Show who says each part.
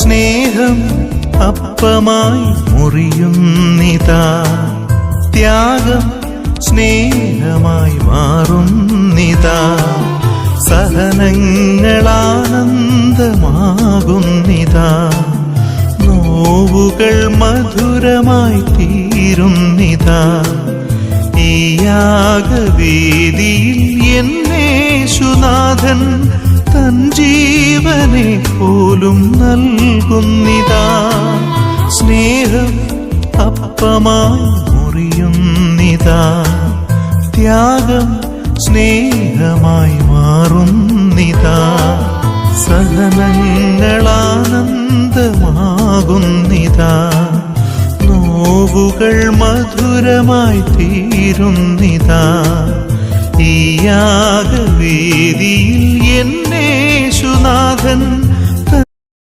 Speaker 1: സ്നേഹം അപ്പമായി മുറിയുന്നിതാ, ത്യാഗം സ്നേഹമായി മാറുന്നിതാ, സഹനങ്ങളാനന്ദമാകുന്നിതാ, നോവുകൾ മധുരമായി തീരുന്നിതാ. ഈ യാഗവേദിയിൽ എന്നേശുനാഥൻ തൻ ജീവനെ പോലും നൽകുന്നിതാ. സ്നേഹം അപ്പമായി മുറിയുന്നിതാ, ത്യാഗം സ്നേഹമായി മാറുന്നിതാ, സഹനങ്ങളാനന്ദമാകുന്നിതാ, നോവുകൾ മധുരമായി തീരുന്നിതാ. ഈ യാഗവേദിയിൽ എന്നേശുനാഥൻ